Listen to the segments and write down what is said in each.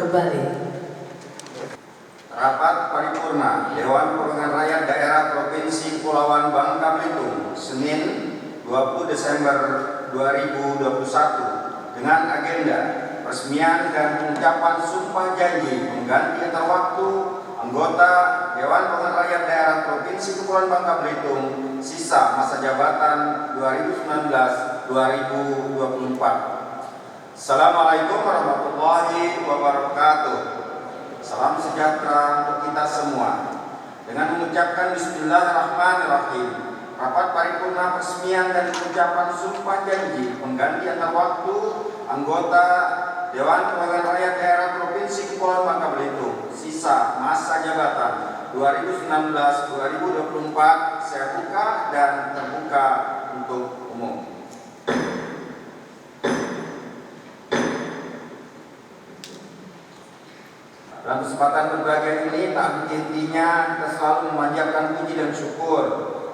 kembali. Rapat Paripurna Dewan Perwakilan Rakyat Daerah Provinsi Kepulauan Bangka Belitung, Senin 20 Desember 2021 dengan agenda peresmian dan pengucapan sumpah janji pengganti antar waktu anggota Dewan Perwakilan Rakyat Daerah Provinsi Kepulauan Bangka Belitung sisa masa jabatan 2019-2024. Assalamualaikum warahmatullahi wabarakatuh. Salam sejahtera untuk kita semua. Dengan mengucapkan Bismillahirrahmanirrahim, rapat paripurna peresmian dan pengucapan sumpah janji pengganti antar waktu anggota Dewan Perwakilan Rakyat Daerah Provinsi Kepulauan Bangka Belitung sisa masa jabatan 2019-2024 saya buka dan terbuka untuk umum. Dalam kesempatan berbahagia ini, tak henti-hentinya kita selalu memanjatkan puji dan syukur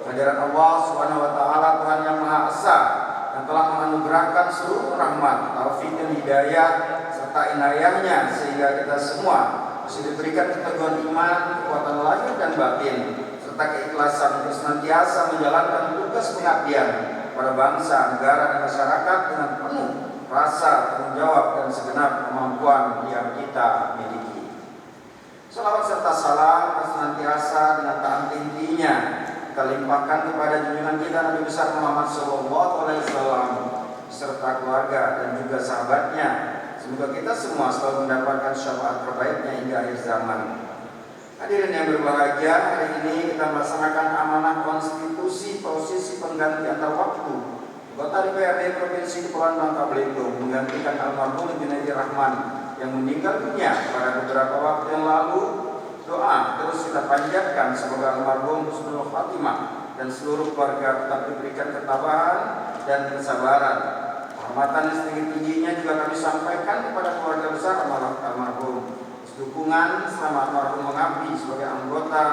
kehadirat Allah Subhanahu wa taala, Tuhan yang Maha Esa, yang telah menganugerahkan seluruh rahmat, taufik dan hidayah serta inayahnya sehingga kita semua masih diberikan keteguhan iman, kekuatan lahir dan batin serta keikhlasan untuk senantiasa menjalankan tugas pengabdian pada bangsa, negara dan masyarakat dengan penuh rasa tanggung jawab dan segenap kemampuan yang kita miliki. Salawat serta salam senantiasa dengan tak henti-hentinya kita limpahkan kepada junjungan kita Nabi besar Muhammad SAW serta keluarga dan juga sahabatnya. Semoga kita semua selalu mendapatkan syafaat terbaiknya hingga akhir zaman. Hadirin yang berbahagia, hari ini kita melaksanakan amanah konstitusi posisi pengganti antar waktu anggota DPRD Provinsi Kepulauan Bangka Belitung menggantikan almarhum Junaidi Rahman yang meninggal dunia pada beberapa waktu yang lalu. Doa terus kita panjatkan semoga almarhum husnul khatimah dan seluruh keluarga tetap diberikan ketabahan dan kesabaran. Hormatan yang setinggi-tingginya juga kami sampaikan kepada keluarga besar almarhum. Dukungan selama almarhum mengabdi sebagai anggota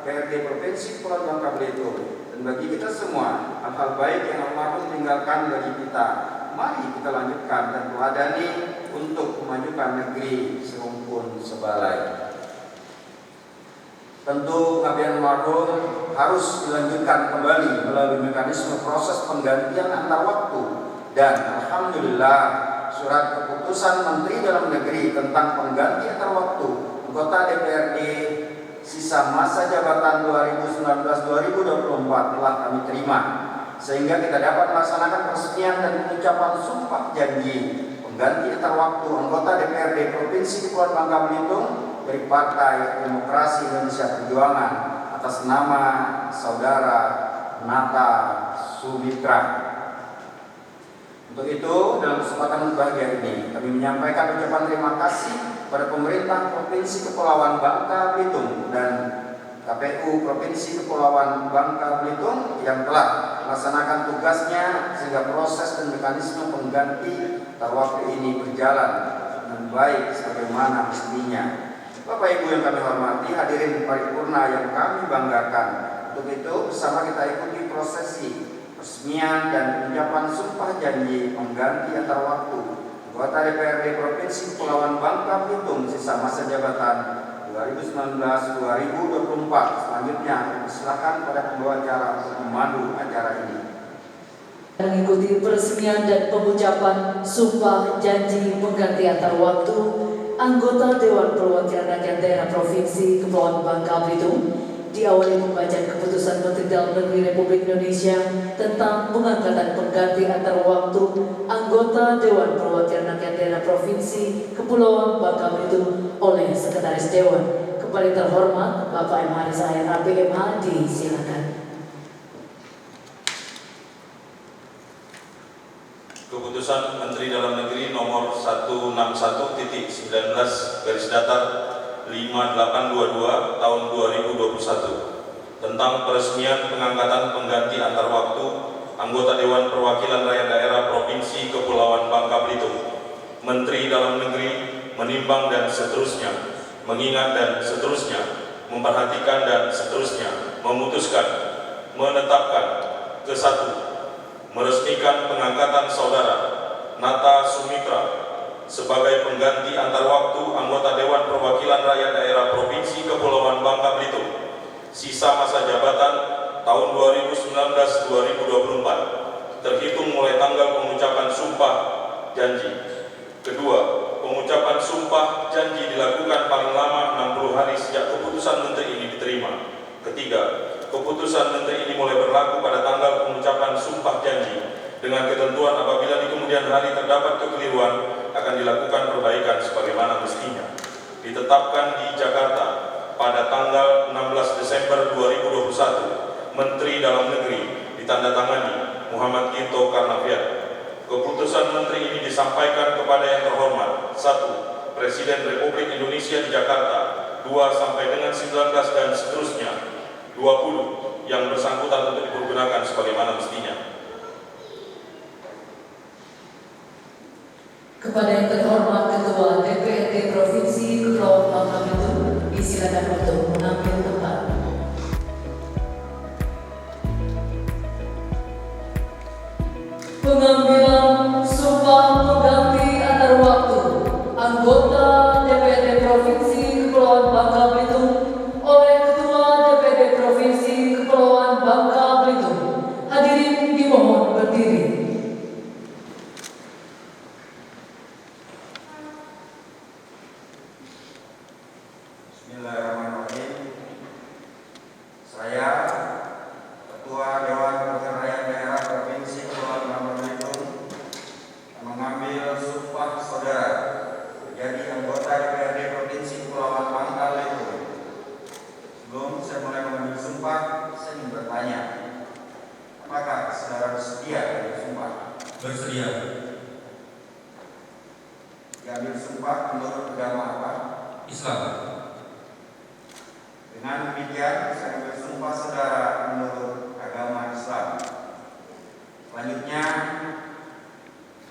DPRD Provinsi Kepulauan Bangka Belitung, dan bagi kita semua hal-hal baik yang almarhum tinggalkan bagi kita, mari kita lanjutkan dan teladani untuk memajukan negeri serumpun sebalai. Tentu pengabdian almarhum harus dilanjutkan kembali melalui mekanisme proses penggantian antar waktu, dan alhamdulillah surat keputusan Menteri Dalam Negeri tentang pengganti antar waktu anggota DPRD sisa masa jabatan 2019-2024 telah kami terima, sehingga kita dapat melaksanakan peresmian dan pengucapan sumpah janji pengganti antar waktu anggota DPRD Provinsi Kepulauan Bangka Belitung dari Partai Demokrasi Indonesia Perjuangan atas nama Saudara Nata Sumitra. Untuk itu, dalam kesempatan berbahagia ini, kami menyampaikan ucapan terima kasih kepada pemerintah Provinsi Kepulauan Bangka Belitung dan KPU Provinsi Kepulauan Bangka Belitung yang telah melaksanakan tugasnya sehingga proses dan mekanisme pengganti antar waktu ini berjalan dengan baik sebagaimana mestinya. Bapak Ibu yang kami hormati, hadirin paripurna yang kami banggakan. Untuk itu, bersama kita ikuti prosesi peresmian dan pengucapan sumpah janji pengganti antar waktu anggota DPRD Provinsi Kepulauan Bangka Belitung sisa masa jabatan 2019-2024. Selanjutnya, silakan pada pembawa acara untuk memandu acara ini. Mengikuti peresmian dan pengucapan sumpah janji pengganti antar waktu anggota Dewan Perwakilan Rakyat Daerah Provinsi Kepulauan Bangka Belitung diawali pembacaan keputusan Menteri Dalam Negeri Republik Indonesia tentang pengangkatan pengganti antar waktu anggota Dewan Perwakilan Rakyat Daerah Provinsi Kepulauan Bangka Belitung oleh Sekretaris Dewan. Kembali terhormat Bapak M. Haris Ahyar APMH, disilakan. Keputusan Menteri Dalam Negeri nomor 161-19/5822 tahun 2021 tentang peresmian pengangkatan pengganti antar waktu anggota Dewan Perwakilan Rakyat Daerah Provinsi Kepulauan Bangka Belitung. Menteri Dalam Negeri menimbang dan seterusnya, mengingat dan seterusnya, memperhatikan dan seterusnya, memutuskan, menetapkan ke-1, meresmikan pengangkatan Saudara Nata Sumitra sebagai pengganti antar waktu anggota Dewan Perwakilan Rakyat Daerah Provinsi Kepulauan Bangka Belitung, sisa masa jabatan tahun 2019-2024, terhitung mulai tanggal pengucapan sumpah janji. Kedua, pengucapan sumpah janji dilakukan paling lama 60 hari sejak keputusan menteri ini diterima. Ketiga, keputusan menteri ini mulai berlaku pada tanggal pengucapan sumpah janji, dengan ketentuan apabila di kemudian hari terdapat kekeliruan akan dilakukan perbaikan sebagaimana mestinya. Ditetapkan di Jakarta pada tanggal 16 Desember 2021, Menteri Dalam Negeri ditandatangani Muhammad Gito Karnavian. Keputusan menteri ini disampaikan kepada yang terhormat: 1. Presiden Republik Indonesia di Jakarta, 2 sampai dengan 19 dan seterusnya, 20 yang bersangkutan untuk dipergunakan sebagaimana mestinya. Kepada yang terhormat Ketua DPRD Provinsi Kepulauan Bangka Belitung, disilakan untuk mengambil tempat. Pengambilan sumpah pengganti antar waktu anggota DPRD Provinsi Kepulauan Bangka Belitung oleh Ketua DPRD Provinsi Kepulauan Bangka Belitung. Hadirin dimohon berdiri. Bismillahirrahmanirrahim. Saya, Ketua Dewan Perwakilan Rakyat Daerah Provinsi Kepulauan Bangka Belitung, mengambil sumpah saudara menjadi anggota DPRD Provinsi Kepulauan Bangka Belitung. Sebelum saya mulai mengambil sumpah, saya ingin bertanya, apakah saudara bersedia mengambil sumpah? Bersedia. Diambil sumpah menurut agama apa? Islam. Dengan demikian, saya bersumpah saudara menurut agama Islam. Selanjutnya,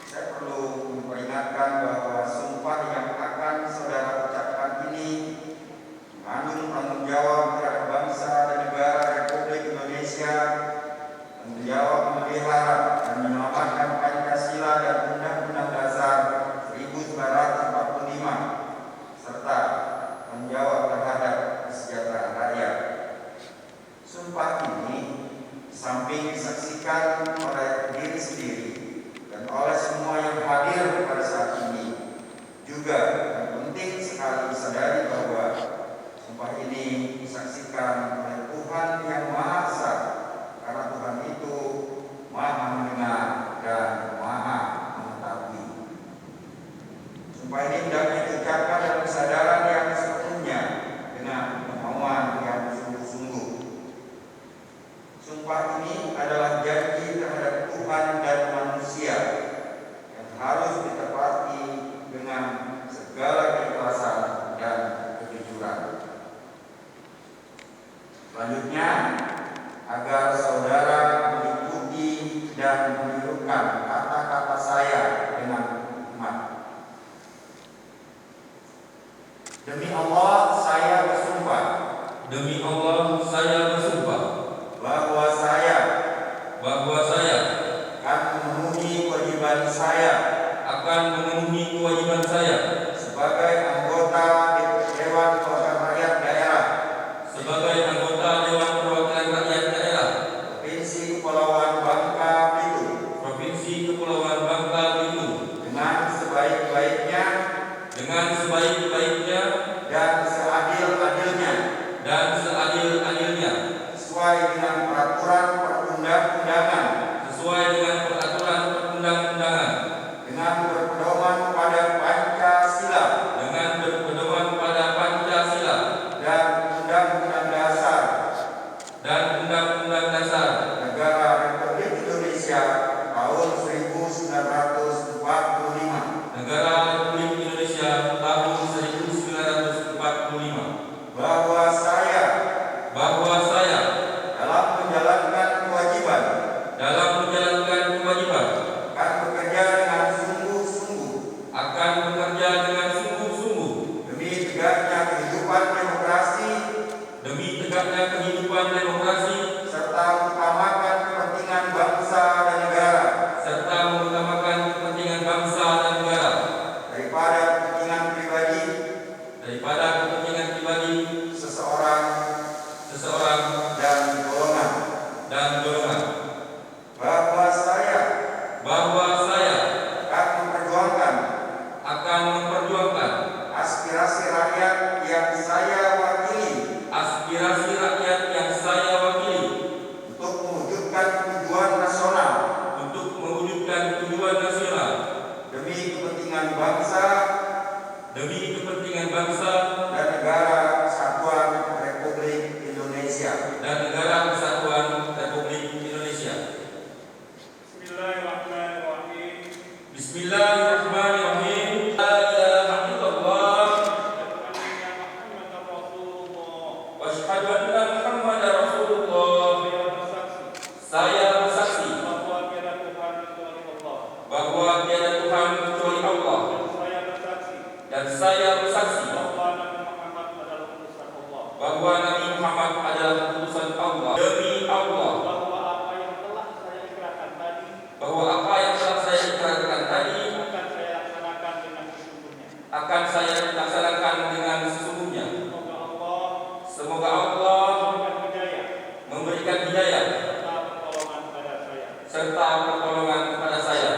saya perlu memperingatkan bahwa sumpah yang akan saudara ucapkan ini mengandung tanggung jawab terhadap bangsa dan negara Republik Indonesia, tanggung jawab memelihara dan menyelamatkan Pancasila dan Undang-Undang Dasar 1945, serta tanggung jawab terhadap kesejahteraan rakyat. Sumpah ini samping disaksikan oleh diri sendiri dan oleh semua yang hadir pada saat ini, juga yang penting sekali disadari bahwa sumpah ini disaksikan oleh Tuhan yang Maha Esa, karena Tuhan itu Maha mendengar dan Maha mengetahui. Sumpah ini hendaknya diucapkan dalam kesadaran yang sepenuhnya dengan kemauan yang sungguh-sungguh. Sumpah ini adalah janji terhadap Tuhan dan manusia yang harus ditepati dengan segala keikhlasan dan kejujuran. Selanjutnya, agar saudara mengikuti dan menirukan kata-kata saya dengan hikmat. Demi Allah, saya bersumpah. Demi Allah, saya bersumpah Bahwa saya akan memenuhi kewajiban saya sebagai anggota Dewan Perwakilan Rakyat Daerah Provinsi Kepulauan Bangka Belitung dengan sebaik-baiknya dan seadil-adilnya sesuai dengan peraturan perundang-undangan dengan berpedoman pada Pancasila dan Undang-Undang Dasar Negara Republik Indonesia tahun 1945, bahwa saya dalam menjalankan kewajiban akan bekerja dengan sungguh-sungguh demi tegaknya kehidupan demokrasi serta mengutamakan kepentingan bangsa dan negara Asyhadu anna Muhammadar Rasulullah. Saya bersaksi bahwa tiada Tuhan kecuali Allah. Dan saya bersaksi bahwa Nabi Muhammad adalah utusan Allah. Demi Allah, bahwa apa yang telah saya ikrarkan tadi akan saya laksanakan dengan sesungguhnya. Semoga Allah memberikan hidayah serta pertolongan kepada saya.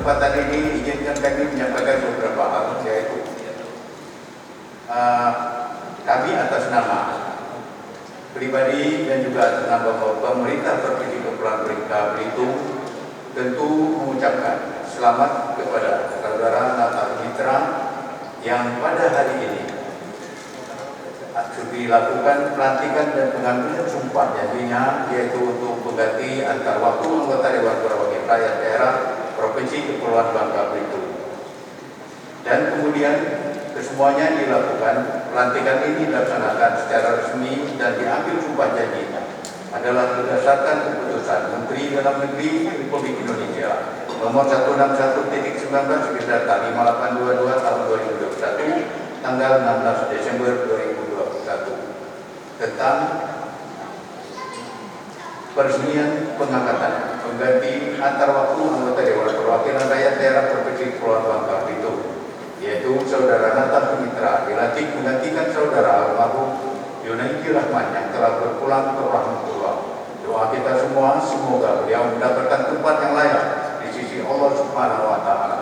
Kesempatan ini izinkan kami menyampaikan beberapa hal, yaitu kami atas nama pribadi dan juga atas nama pemerintah Provinsi Kepulauan Belitung tentu mengucapkan selamat kepada saudara Natal Mitra yang pada hari ini dilakukan pelantikan dan pengambilan sumpah janjinya, yaitu untuk mengganti antar waktu anggota Dewan Perwakilan Rakyat Daerah Provinsi Kepulauan Bangka Belitung. Dan kemudian kesemuanya dilakukan, pelantikan ini dilaksanakan secara resmi dan diambil sumpah janjinya adalah berdasarkan keputusan Menteri Dalam Negeri Republik Indonesia nomor 161.19 5822 tahun 2021 tanggal 16 Desember 2021 tentang peresmian pengangkatan pengganti antar waktu anggota Dewan Perwakilan Rakyat Daerah Provinsi Kepulauan Bangka Belitung, yaitu Saudara Natal Mitra dilantik menggantikan Saudara almarhum Yunaidi Rahman yang telah berpulang ke rahmatullah. Doa kita semua semoga beliau mendapatkan tempat yang layak di sisi Allah Subhanahu wa Ta'ala.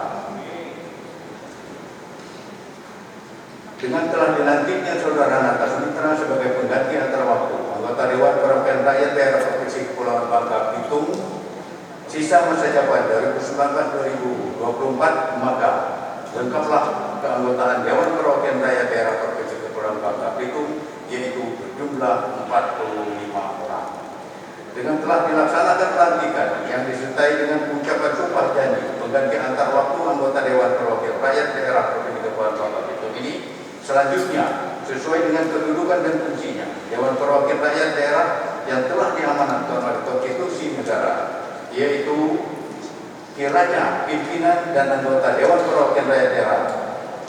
Dengan telah dilantiknya Saudara Natal Mitra sebagai pengganti antar waktu anggota Dewan Perwakilan Rakyat Daerah Provinsi Kepulauan Bangka Belitung, sisa masa jabatan 2019-2024, maka lengkaplah keanggotaan Dewan Perwakilan Rakyat Daerah Provinsi Kepulauan Bangka Belitung, yaitu berjumlah 45 orang. Dengan telah dilaksanakan pelantikan yang disertai dengan ucapan sumpah janji pengganti antar waktu anggota Dewan Perwakilan Rakyat Daerah Provinsi Kepulauan Bangka Belitung ini, selanjutnya sesuai dengan kedudukan dan fungsinya, Dewan Perwakilan Rakyat Daerah yang telah diamanatkan oleh Konstitusi Negara, yaitu kiranya pimpinan dan anggota Dewan Perwakilan Rakyat Daerah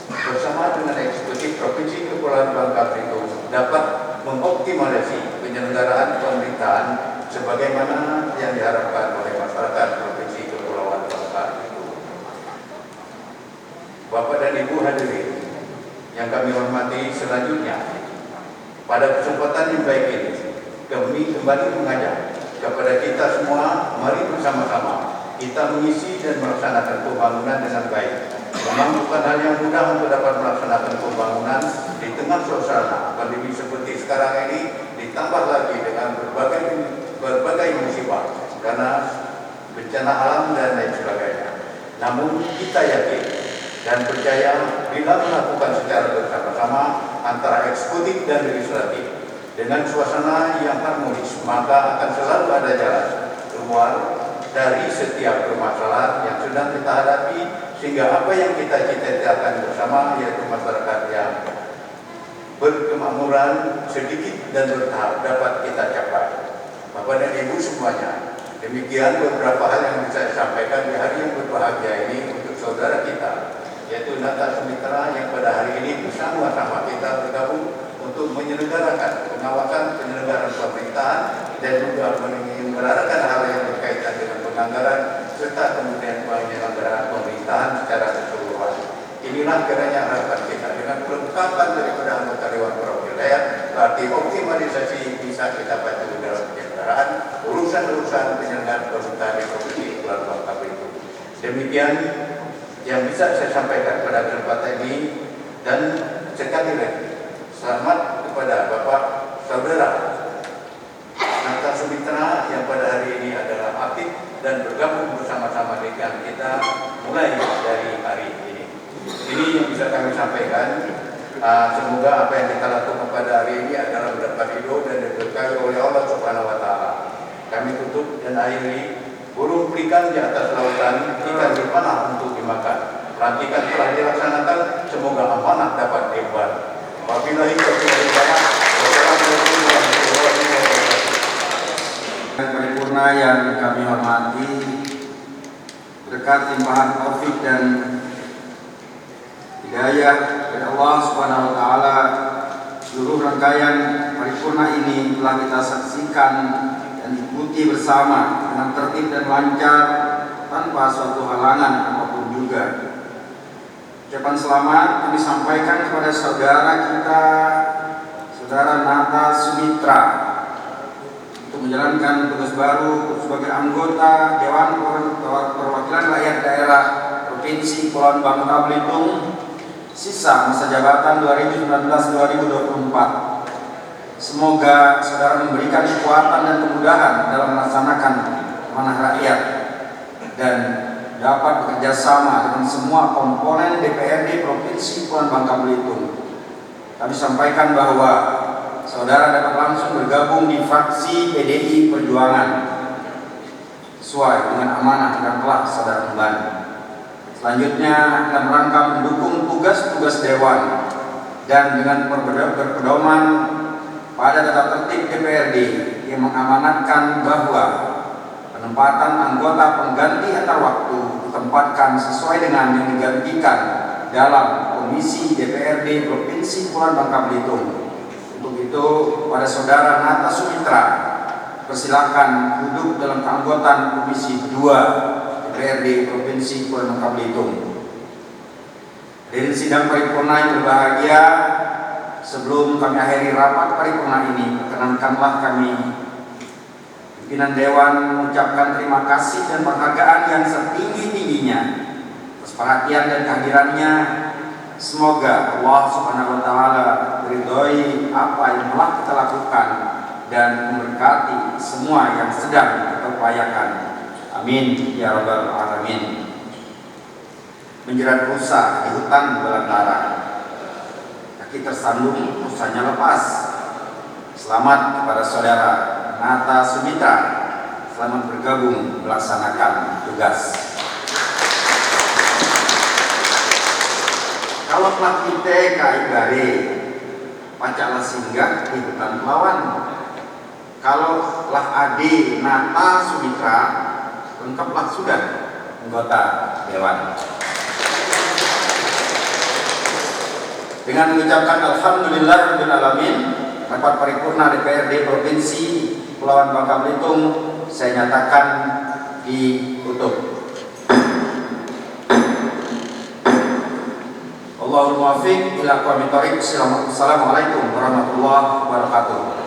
bersama dengan Eksekutif Provinsi Kepulauan Bangka Belitung dapat mengoptimalisasi penyelenggaraan pemerintahan sebagaimana yang diharapkan oleh masyarakat Provinsi Kepulauan Bangka Belitung. Bapak dan Ibu hadirin yang kami hormati, selanjutnya pada kesempatan yang baik ini kami kembali mengajak kepada kita semua, mari bersama-sama kita mengisi dan melaksanakan pembangunan dengan baik. Memang bukan hal yang mudah untuk dapat melaksanakan pembangunan di tengah suasana pandemi seperti sekarang ini, ditambah lagi dengan berbagai musibah karena bencana alam dan lain sebagainya. Namun kita yakin dan percaya bila melakukan secara bersama-sama antara eksekutif dan legislatif dengan suasana yang harmonis, maka akan selalu ada jalan keluar dari setiap permasalahan yang sedang kita hadapi, sehingga apa yang kita cita-citakan bersama, yaitu masyarakat yang berkemakmuran sedikit dan bertahap, dapat kita capai. Bapak dan Ibu semuanya, demikian beberapa hal yang bisa saya sampaikan di hari yang berbahagia ini untuk saudara kita, yaitu Natal Mitra yang pada hari ini bersama-sama kita bergabung untuk menyelenggarakan pengawasan penyelenggaraan pemerintahan dan juga menyelenggarakan hal yang berkaitan dengan penganggaran serta kemudian penyelenggaraan pemerintahan secara keseluruhan. Inilah kiranya harapan kita dengan pelengkapan daripada anggota Dewan Perwakilan Rakyat, berarti optimalisasi bisa kita bantu dalam penyelenggaraan urusan-urusan penyelenggaraan pemerintahan Provinsi Kepulauan Bangka Belitung. Demikian yang bisa saya sampaikan pada kesempatan ini, dan sekali lagi selamat kepada Bapak Saudara Nata Sumitra yang pada hari ini adalah aktif dan bergabung bersama-sama dengan kita mulai dari hari ini. Ini yang bisa kami sampaikan. Semoga apa yang kita lakukan pada hari ini adalah mendapat ridho dan diberkahi oleh Allah Subhanahu wa Ta'ala. Kami tutup dan akhiri, burung pelikan di atas lautan, ikan berpanah untuk dimakan. Pelantikan telah dilaksanakan, semoga amanah dapat diemban. Wabillahi taufiq wal hidayah. Wassalamualaikum warahmatullahi wabarakatuh. Paripurna yang kami hormati, berkat limpahan taufik dan hidayah dari Allah Subhanahu wa Ta'ala, seluruh rangkaian paripurna ini telah kita saksikan dan ikuti bersama dengan tertib dan lancar tanpa suatu halangan apapun juga. Ucapan selamat kami sampaikan kepada saudara kita, Saudara Nata Sumitra, untuk menjalankan tugas baru sebagai anggota Dewan Perwakilan Rakyat Daerah Provinsi Kepulauan Bangka Belitung sisa masa jabatan 2019-2024. Semoga saudara memberikan kekuatan dan kemudahan dalam melaksanakan amanah rakyat dan dapat bekerja sama dengan semua komponen DPRD Provinsi Kepulauan Bangka Belitung. Kami sampaikan bahwa saudara dapat langsung bergabung di fraksi PDI Perjuangan sesuai dengan amanah yang telah saudara emban. Selanjutnya, dalam rangka mendukung tugas-tugas Dewan dan dengan berpedoman pada tata tertib DPRD yang mengamanatkan bahwa penempatan anggota pengganti antar waktu ditempatkan sesuai dengan yang digantikan dalam Komisi DPRD Provinsi Kepulauan Bangka Belitung. Untuk itu, pada saudara Nata Sumitra, persilakan duduk dalam keanggotaan Komisi 2 DPRD Provinsi Kepulauan Bangka Belitung. Hadirin sidang paripurna yang berbahagia, sebelum kami akhiri rapat paripurna ini, perkenankanlah kami pimpinan Dewan mengucapkan terima kasih dan penghargaan yang setinggi-tingginya atas perhatian dan kehadirannya. Semoga Allah Subhanahu wa Ta'ala meridhoi apa yang telah kita lakukan dan memberkati semua yang sedang kita upayakan. Amin ya rabbal alamin. Menjerat rusa di hutan belantara, kaki tersandung, rusanya lepas. Selamat kepada saudara Nata Sumitra, selamat bergabung melaksanakan tugas. Kalau pelatih TK Ibare, pacaklah singgah di hutan Pelawan. Kalau telah Ade Nata Sumitra, lengkaplah sudah anggota Dewan. Dengan mengucapkan Alhamdulillahirabbil alamin, rapat paripurna DPRD Provinsi Kepulauan Bangka Belitung saya nyatakan ditutup. Allahul muwaffiq ila aqwamit thoriq. Assalamualaikum warahmatullahi wabarakatuh.